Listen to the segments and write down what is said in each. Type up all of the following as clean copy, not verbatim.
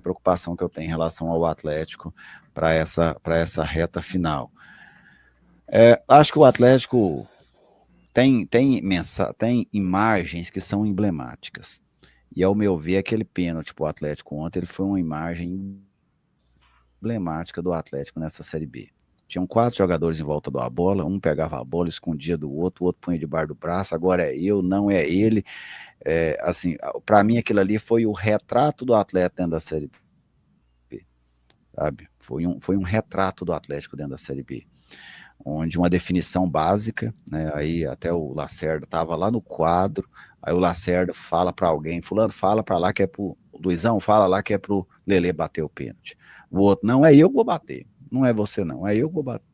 preocupação que eu tenho em relação ao Atlético para essa reta final. Acho que o Atlético tem imagens que são emblemáticas. E, ao meu ver, aquele pênalti para o Atlético ontem, ele foi uma imagem emblemática do Atlético nessa Série B. Tinham 4 jogadores em volta da bola, um pegava a bola, escondia do outro, o outro punha debaixo do braço, agora é eu, não é ele. Assim, para mim aquilo ali foi o retrato do atleta dentro da Série B, sabe? Foi um retrato do Atlético dentro da Série B, onde uma definição básica, né? Aí até o Lacerda estava lá no quadro, aí o Lacerda fala para alguém, fulano, fala para lá que é pro Luizão, fala lá que é pro Lelê bater o pênalti. O outro, não é eu que vou bater, não é você não, é eu que vou bater.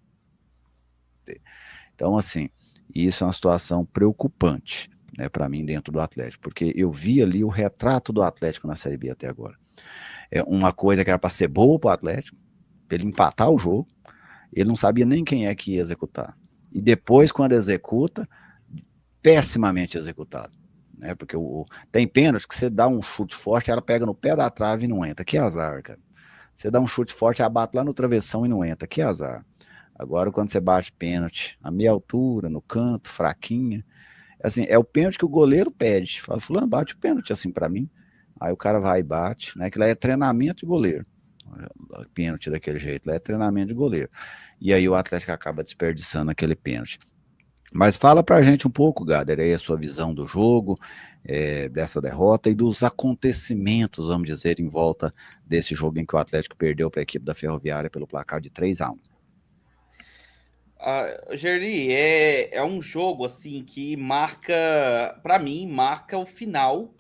Então, assim, isso é uma situação preocupante, né, para mim dentro do Atlético, porque eu vi ali o retrato do Atlético na Série B até agora. É uma coisa que era para ser boa para o Atlético, para ele empatar o jogo, ele não sabia nem quem é que ia executar. E depois, quando executa, pessimamente executado. Né? Porque tem pênalti que você dá um chute forte, ela pega no pé da trave e não entra. Que azar, cara. Você dá um chute forte, ela bate lá no travessão e não entra. Que azar. Agora, quando você bate pênalti a meia altura, no canto, fraquinha, assim, é o pênalti que o goleiro pede. Fala, fulano, bate o pênalti assim para mim. Aí o cara vai e bate, né? Que lá é treinamento de goleiro. Pênalti daquele jeito, lá é treinamento de goleiro. E aí o Atlético acaba desperdiçando aquele pênalti. Mas fala pra gente um pouco, Gader, aí a sua visão do jogo, dessa derrota e dos acontecimentos, vamos dizer, em volta desse jogo em que o Atlético perdeu para a equipe da Ferroviária pelo placar de 3-1. Gerli, é um jogo assim que marca, para mim, marca o final.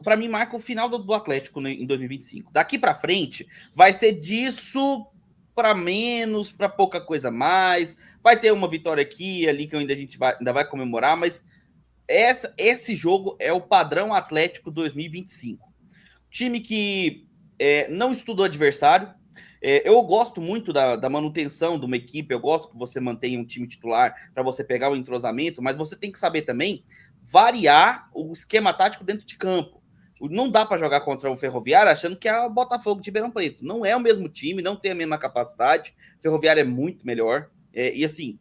Para mim, marca o final do Atlético em 2025. Daqui para frente, vai ser disso para menos, para pouca coisa mais. Vai ter uma vitória aqui ali que a gente ainda vai comemorar, mas esse jogo é o padrão Atlético 2025. Time que não estudou adversário. Eu gosto muito da manutenção de uma equipe, eu gosto que você mantenha um time titular para você pegar o entrosamento, mas você tem que saber também variar o esquema tático dentro de campo. Não dá para jogar contra o Ferroviário achando que é o Botafogo de Ribeirão Preto. Não é o mesmo time, não tem a mesma capacidade. O Ferroviário é muito melhor. E assim,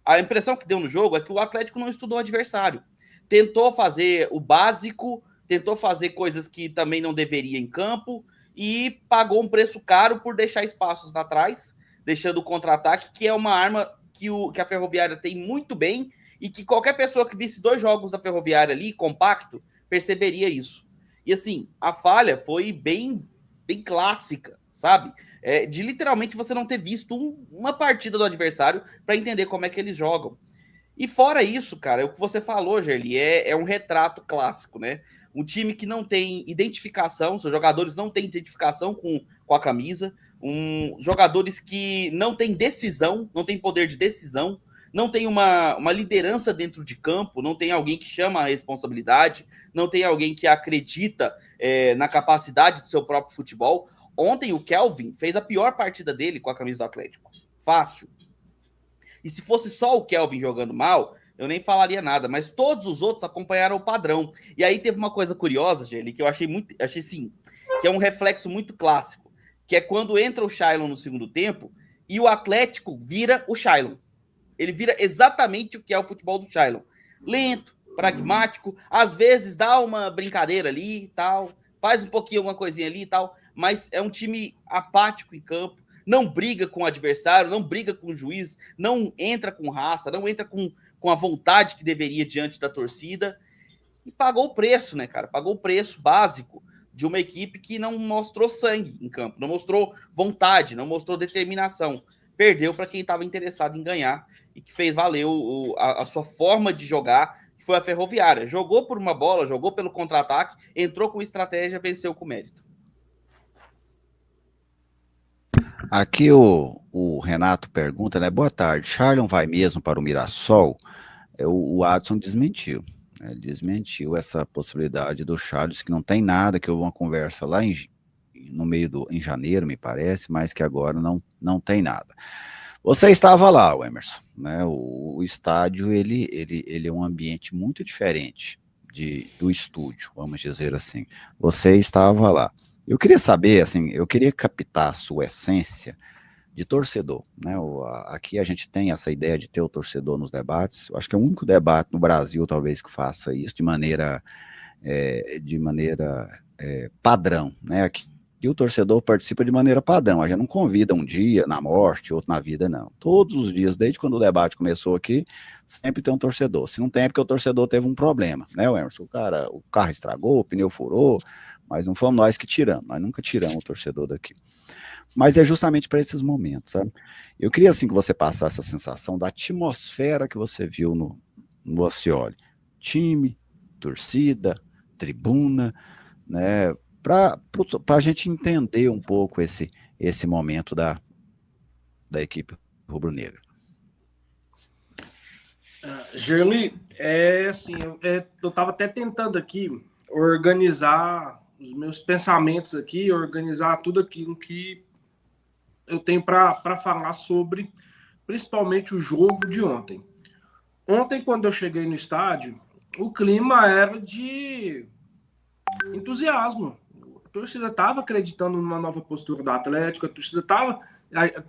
a impressão que deu no jogo é que o Atlético não estudou o adversário. Tentou fazer o básico, tentou fazer coisas que também não deveria em campo e pagou um preço caro por deixar espaços atrás, deixando o contra-ataque, que é uma arma que a Ferroviária tem muito bem e que qualquer pessoa que visse 2 jogos da Ferroviária ali, compacto, perceberia isso. E assim, a falha foi bem clássica, sabe? De literalmente você não ter visto uma partida do adversário para entender como é que eles jogam. E fora isso, cara, é o que você falou, Gerli, é um retrato clássico, né? Um time que não tem identificação, seus jogadores não têm identificação com a camisa, jogadores que não têm decisão, não têm poder de decisão, não tem uma liderança dentro de campo, não tem alguém que chama a responsabilidade, não tem alguém que acredita na capacidade do seu próprio futebol. Ontem o Kelvin fez a pior partida dele com a camisa do Atlético. Fácil. E se fosse só o Kelvin jogando mal, eu nem falaria nada, mas todos os outros acompanharam o padrão. E aí teve uma coisa curiosa, Gelli, que eu achei sim, que é um reflexo muito clássico, que é quando entra o Shailon no segundo tempo e o Atlético vira o Shailon. Ele vira exatamente o que é o futebol do Shailon. Lento, pragmático, às vezes dá uma brincadeira ali e tal, faz um pouquinho alguma coisinha ali e tal, mas é um time apático em campo, não briga com o adversário, não briga com o juiz, não entra com raça, não entra com a vontade que deveria diante da torcida. E pagou o preço, né, cara? Pagou o preço básico de uma equipe que não mostrou sangue em campo, não mostrou vontade, não mostrou determinação. Perdeu para quem estava interessado em ganhar e que fez valer a sua forma de jogar, que foi a Ferroviária. Jogou por uma bola, jogou pelo contra-ataque, entrou com estratégia, venceu com mérito. Aqui o Renato pergunta, né? Boa tarde, Charlon vai mesmo para o Mirassol? O Adson desmentiu, né? Desmentiu essa possibilidade do Charles, que não tem nada, que houve uma conversa lá em janeiro, me parece, mas que agora não tem nada. Você estava lá, Emerson, né? O estádio, ele é um ambiente muito diferente do estúdio, vamos dizer assim. Você estava lá. Eu queria saber, assim, eu queria captar a sua essência de torcedor, né? Aqui a gente tem essa ideia de ter o torcedor nos debates. Eu acho que é o único debate no Brasil, talvez, que faça isso de maneira padrão, né? Aqui o torcedor participa de maneira padrão. A gente não convida um dia na morte, outro na vida, não. Todos os dias, desde quando o debate começou aqui, sempre tem um torcedor. Se não tem, é porque o torcedor teve um problema, né, Emerson? O carro estragou, o pneu furou, mas não fomos nós que tiramos. Nós nunca tiramos o torcedor daqui. Mas é justamente para esses momentos, sabe? Eu queria, assim, que você passasse a sensação da atmosfera que você viu no Osceola. Time, torcida, tribuna, né? Para a gente entender um pouco esse momento da equipe rubro-negra. Gerli, assim, eu estava até tentando aqui organizar os meus pensamentos aqui, organizar tudo aquilo que eu tenho para falar sobre, principalmente o jogo de ontem. Ontem, quando eu cheguei no estádio, o clima era de entusiasmo. A torcida estava acreditando numa nova postura do Atlético, a torcida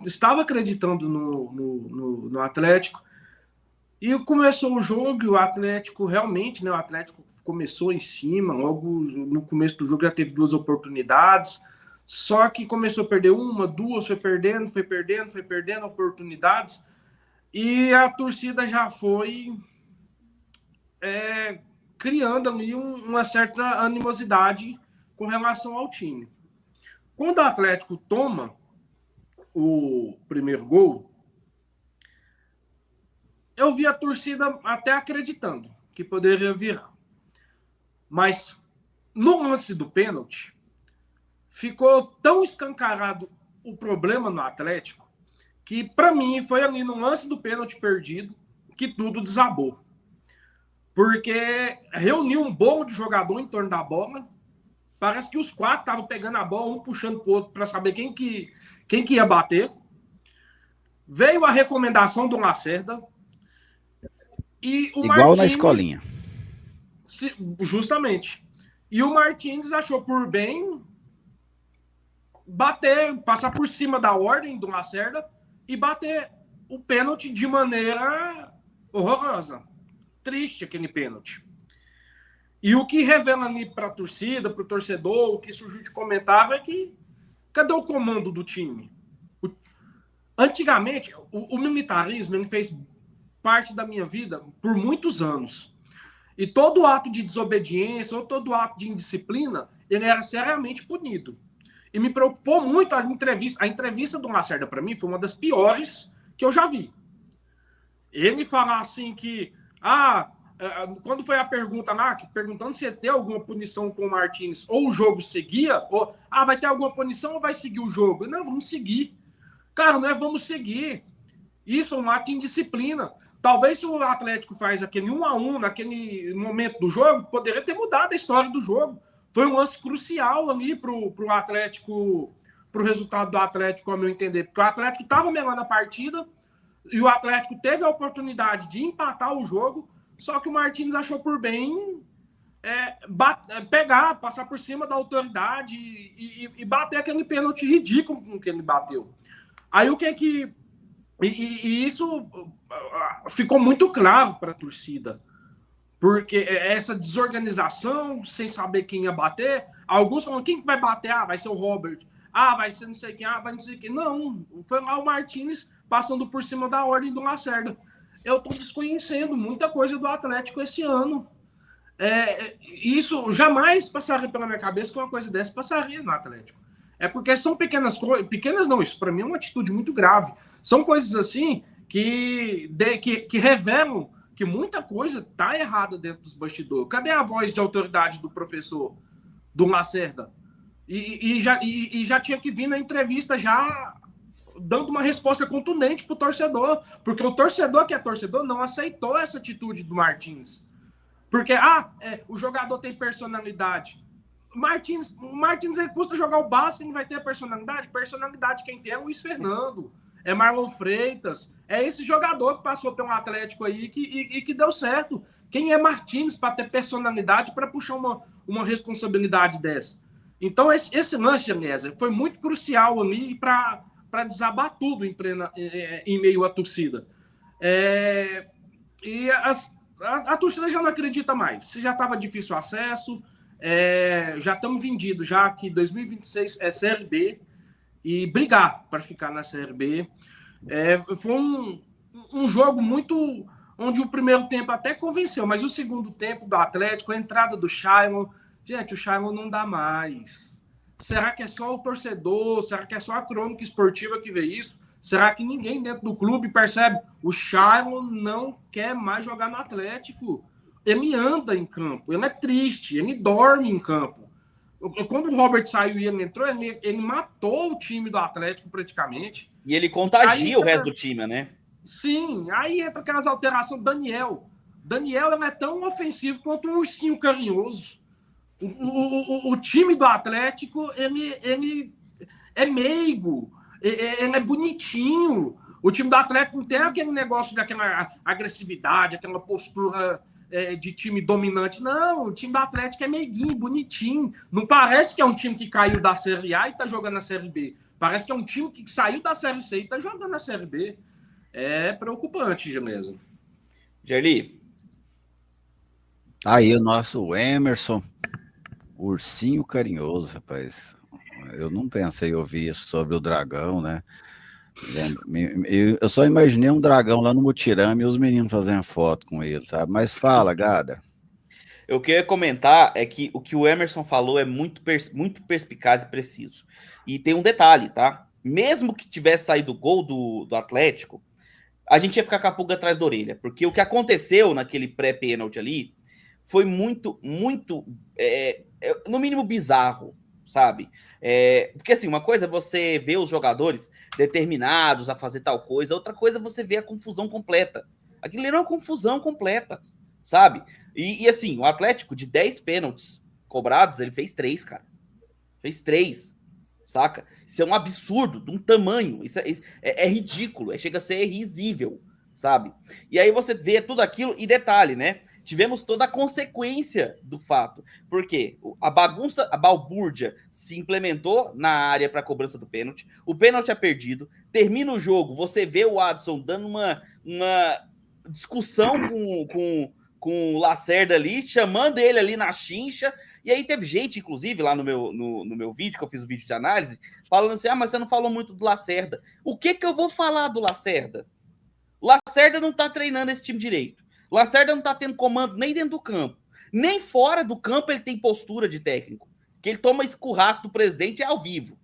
estava acreditando no Atlético. E começou o jogo e o Atlético realmente, né? O Atlético começou em cima, logo no começo do jogo já teve 2 oportunidades, só que começou a perder 1, 2, foi perdendo oportunidades, e a torcida já foi criando ali uma certa animosidade com relação ao time. Quando o Atlético toma o primeiro gol, eu vi a torcida até acreditando que poderia virar. Mas no lance do pênalti, ficou tão escancarado o problema no Atlético que, para mim, foi ali no lance do pênalti perdido que tudo desabou. Porque reuniu um bolo de jogador em torno da bola. Parece que os 4 estavam pegando a bola, um puxando para o outro para saber quem que ia bater. Veio a recomendação do Lacerda. E o Igual Martins, na escolinha. Justamente. E o Martins achou por bem bater, passar por cima da ordem do Lacerda e bater o pênalti de maneira horrorosa. Triste aquele pênalti. E o que revela ali para a torcida, para o torcedor, o que surgiu de comentário é que cadê o comando do time? Antigamente, o militarismo ele fez parte da minha vida por muitos anos. E todo ato de desobediência ou todo ato de indisciplina, ele era seriamente punido. E me preocupou muito a entrevista. A entrevista do Lacerda, para mim, foi uma das piores que eu já vi. Ele falar assim que... quando foi a pergunta lá, perguntando se ia ter alguma punição com o Martins, ou o jogo seguia, ou vai ter alguma punição ou vai seguir o jogo? Não, vamos seguir. Cara, não é vamos seguir. Isso é um ato de indisciplina. Talvez se o Atlético faz aquele 1-1 naquele momento do jogo, poderia ter mudado a história do jogo. Foi um lance crucial ali pro Atlético, pro resultado do Atlético, ao meu entender. Porque o Atlético estava melhor na partida e o Atlético teve a oportunidade de empatar o jogo, só que o Martins achou por bem passar por cima da autoridade e bater aquele pênalti ridículo com que ele bateu. Aí o que é que... E isso ficou muito claro para a torcida, porque essa desorganização, sem saber quem ia bater, alguns falam, quem vai bater? Vai ser o Robert. Vai ser não sei quem, vai não sei quem. Não, foi lá o Martins passando por cima da ordem do Lacerda. Eu estou desconhecendo muita coisa do Atlético esse ano. Isso jamais passaria pela minha cabeça que uma coisa dessa passaria no Atlético. É porque são pequenas coisas, pequenas não, isso para mim é uma atitude muito grave. São coisas assim que revelam que muita coisa está errada dentro dos bastidores. Cadê a voz de autoridade do professor, do Lacerda? E já tinha que vir na entrevista já dando uma resposta contundente para o torcedor, porque o torcedor que é torcedor não aceitou essa atitude do Martins. Porque, o jogador tem personalidade. O Martins ele custa jogar o básico, ele vai ter personalidade? Personalidade quem tem é o Luiz Fernando, é Marlon Freitas, é esse jogador que passou pelo Atlético aí e que deu certo. Quem é Martins para ter personalidade para puxar uma responsabilidade dessa? Então, esse lance, Genésio, foi muito crucial ali para desabar tudo em meio à torcida. E a torcida já não acredita mais. Se já estava difícil o acesso, já estamos vendidos, já que 2026 é Série B, e brigar para ficar na Série B. Foi um jogo muito... onde o primeiro tempo até convenceu, mas o segundo tempo do Atlético, a entrada do Shailon, gente, o Shailon não dá mais. Será que é só o torcedor? Será que é só a crônica esportiva que vê isso? Será que ninguém dentro do clube percebe? O Shailon não quer mais jogar no Atlético. Ele anda em campo, ele é triste, ele dorme em campo. Quando o Robert saiu e ele entrou, ele matou o time do Atlético praticamente. E ele contagia o resto do time, né? Sim, aí entra aquelas alterações do Daniel. Daniel é tão ofensivo quanto um ursinho carinhoso. O time do Atlético, ele é meigo, ele é bonitinho. O time do Atlético não tem aquele negócio daquela agressividade, aquela postura de time dominante. Não, o time do Atlético é meiguinho, bonitinho. Não parece que é um time que caiu da Série A e está jogando na Série B. Parece que é um time que saiu da Série C e está jogando na Série B. É preocupante mesmo. Gerli. Aí o nosso Emerson, ursinho carinhoso, rapaz. Eu não pensei em ouvir isso sobre o dragão, né? Eu só imaginei um dragão lá no Mutirama e os meninos fazendo foto com ele, sabe? Mas fala, Gada. O que eu ia comentar é que o que o Emerson falou é muito perspicaz e preciso. E tem um detalhe, tá? Mesmo que tivesse saído o gol do Atlético, a gente ia ficar com a pulga atrás da orelha. Porque o que aconteceu naquele pré-pênalti ali foi muito, no mínimo bizarro, sabe? Porque assim, uma coisa é você ver os jogadores determinados a fazer tal coisa, outra coisa é você ver a confusão completa. Aquilo era uma confusão completa, sabe? E assim, o Atlético, de 10 pênaltis cobrados, ele fez 3, cara. Fez 3, saca? Isso é um absurdo, de um tamanho. Isso é ridículo, chega a ser risível, sabe? E aí você vê tudo aquilo, e detalhe, né? Tivemos toda a consequência do fato. Porque a bagunça, a balbúrdia se implementou na área para a cobrança do pênalti. O pênalti é perdido. Termina o jogo, você vê o Adson dando uma discussão com o Lacerda ali, chamando ele ali na chincha. E aí teve gente, inclusive, lá no meu vídeo, que eu fiz o vídeo de análise, falando assim, mas você não falou muito do Lacerda. O que eu vou falar do Lacerda? O Lacerda não tá treinando esse time direito. O Lacerda não tá tendo comando nem dentro do campo. Nem fora do campo ele tem postura de técnico. Que ele toma escurraço do presidente ao vivo.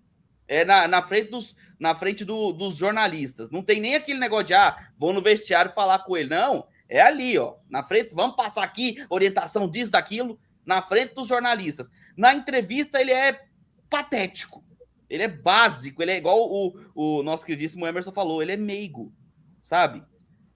Na frente dos jornalistas. Não tem nem aquele negócio de, vou no vestiário falar com ele. Não, é ali, ó. Na frente, vamos passar aqui, orientação disso, daquilo, na frente dos jornalistas. Na entrevista ele é patético. Ele é básico, ele é igual o nosso queridíssimo Emerson falou, ele é meigo, sabe?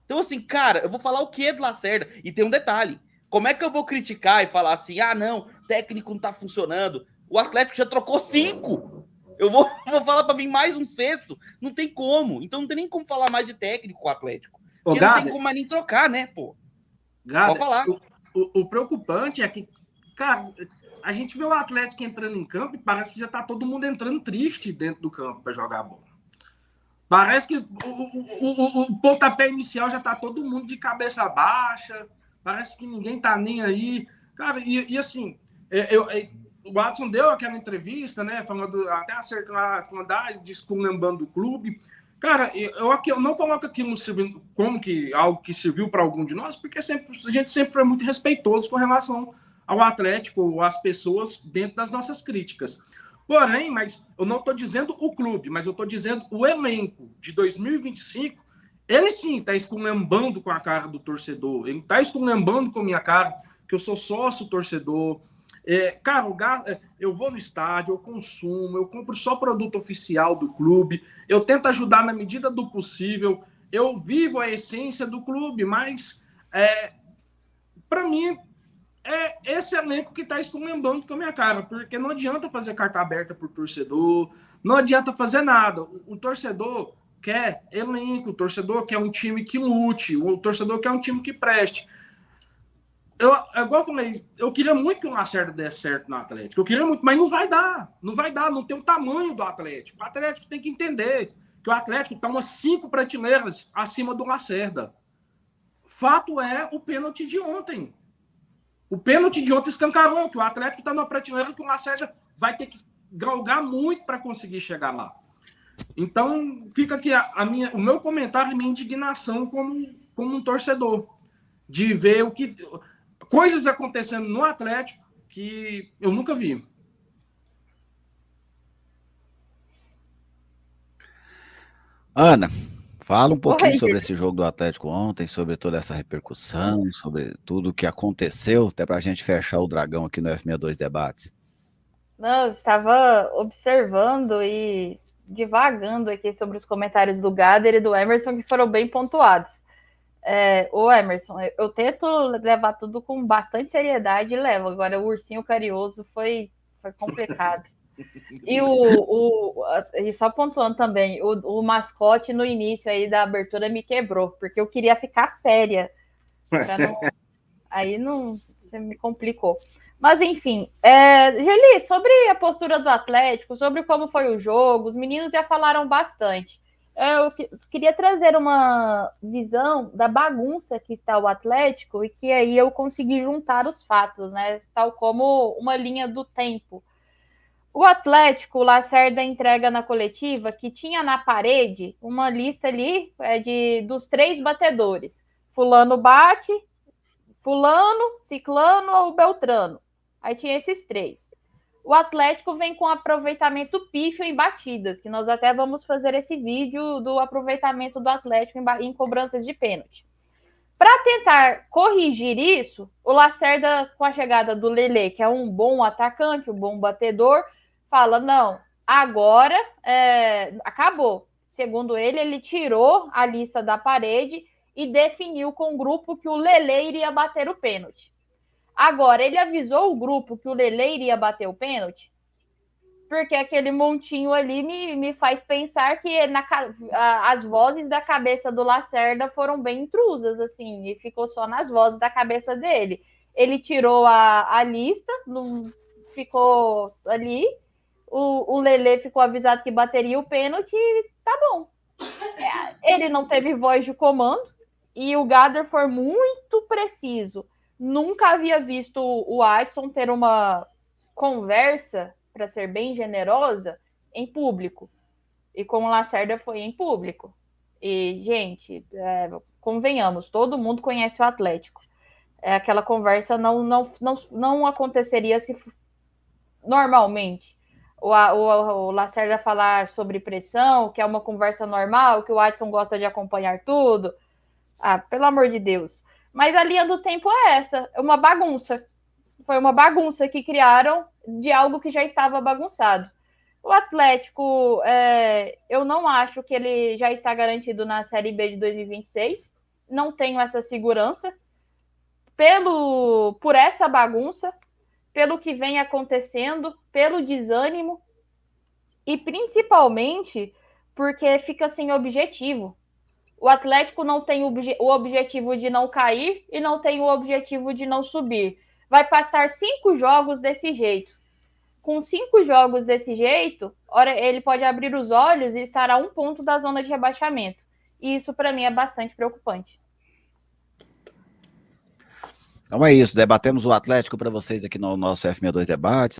Então, assim, cara, eu vou falar o que do Lacerda? E tem um detalhe. Como é que eu vou criticar e falar assim, não, técnico não tá funcionando. O Atlético já trocou 5. Eu vou falar para vir mais um 6º. Não tem como. Então não tem nem como falar mais de técnico com o Atlético. Porque não tem como mais nem trocar, né, pô? Pode falar. O preocupante é que, cara, a gente vê o Atlético entrando em campo e parece que já tá todo mundo entrando triste dentro do campo para jogar a bola. Parece que o pontapé inicial já tá todo mundo de cabeça baixa, parece que ninguém tá nem aí. Cara, e assim, o Watson deu aquela entrevista, né, falando, até acertando, desculpando do clube. Cara, eu não coloco aquilo como que algo que serviu para algum de nós, porque a gente sempre foi muito respeitoso com relação ao Atlético, ou às pessoas dentro das nossas críticas. Porém, mas eu não estou dizendo o clube, mas eu estou dizendo o elenco de 2025, ele sim está esculhambando com a cara do torcedor, ele está esculhambando com a minha cara, que eu sou sócio torcedor. Cara, eu vou no estádio, eu consumo, eu compro só produto oficial do clube, eu tento ajudar na medida do possível, eu vivo a essência do clube, mas para mim esse elenco que está esculhambando com a minha cara, porque não adianta fazer carta aberta por torcedor, não adianta fazer nada. O torcedor quer elenco, o torcedor quer um time que lute, o torcedor quer um time que preste. igual eu falei, eu queria muito que o Lacerda desse certo no Atlético. Eu queria muito, mas não vai dar. Não vai dar, não tem o tamanho do Atlético. O Atlético tem que entender que o Atlético está umas 5 prateleiras acima do Lacerda. Fato é o pênalti de ontem. O pênalti de ontem escancarou que o Atlético está numa prateleira que o Lacerda vai ter que galgar muito para conseguir chegar lá. Então, fica aqui o meu comentário e minha indignação como um torcedor, de ver coisas acontecendo no Atlético que eu nunca vi. Ana, fala um pouquinho Oi. sobre esse jogo do Atlético ontem, sobre toda essa repercussão, sobre tudo o que aconteceu, até para a gente fechar o dragão aqui no F62 Debates. Não, eu estava observando e divagando aqui sobre os comentários do Gader e do Emerson, que foram bem pontuados. Ô Emerson, eu tento levar tudo com bastante seriedade e levo. Agora, o ursinho carinhoso foi complicado. E só pontuando também, o mascote no início aí da abertura me quebrou, porque eu queria ficar séria. Aí não me complicou. Mas, enfim, Geli, sobre a postura do Atlético, sobre como foi o jogo, os meninos já falaram bastante. Eu queria trazer uma visão da bagunça que está o Atlético e que aí eu consegui juntar os fatos, né? Tal como uma linha do tempo. O Atlético, o Lacerda entrega na coletiva que tinha na parede uma lista ali dos 3 batedores. Fulano bate, fulano, ciclano ou beltrano. Aí tinha esses 3. O Atlético vem com aproveitamento pífio em batidas, que nós até vamos fazer esse vídeo do aproveitamento do Atlético em cobranças de pênalti. Para tentar corrigir isso, o Lacerda, com a chegada do Lelê, que é um bom atacante, um bom batedor, fala, não, agora acabou. Segundo ele tirou a lista da parede e definiu com o grupo que o Lelê iria bater o pênalti. Agora, ele avisou o grupo que o Lelê iria bater o pênalti, porque aquele montinho ali me faz pensar que as vozes da cabeça do Lacerda foram bem intrusas, assim, e ficou só nas vozes da cabeça dele. Ele tirou a lista, não ficou ali, o Lelê ficou avisado que bateria o pênalti e tá bom. Ele não teve voz de comando e o Gader foi muito preciso. Nunca havia visto o Adson ter uma conversa, para ser bem generosa, em público. E com o Lacerda foi em público. E, gente, convenhamos, todo mundo conhece o Atlético. Aquela conversa não aconteceria se normalmente. O Lacerda falar sobre pressão, que é uma conversa normal, que o Adson gosta de acompanhar tudo. Pelo amor de Deus. Mas a linha do tempo é essa, é uma bagunça. Foi uma bagunça que criaram de algo que já estava bagunçado. O Atlético, eu não acho que ele já está garantido na Série B de 2026. Não tenho essa segurança. Por essa bagunça, pelo que vem acontecendo, pelo desânimo e principalmente porque fica sem objetivo. O Atlético não tem o objetivo de não cair e não tem o objetivo de não subir. Vai passar 5 jogos desse jeito. Com 5 jogos desse jeito, ele pode abrir os olhos e estar a 1 ponto da zona de rebaixamento. E isso, para mim, é bastante preocupante. Então é isso, debatemos o Atlético para vocês aqui no nosso F62 Debates.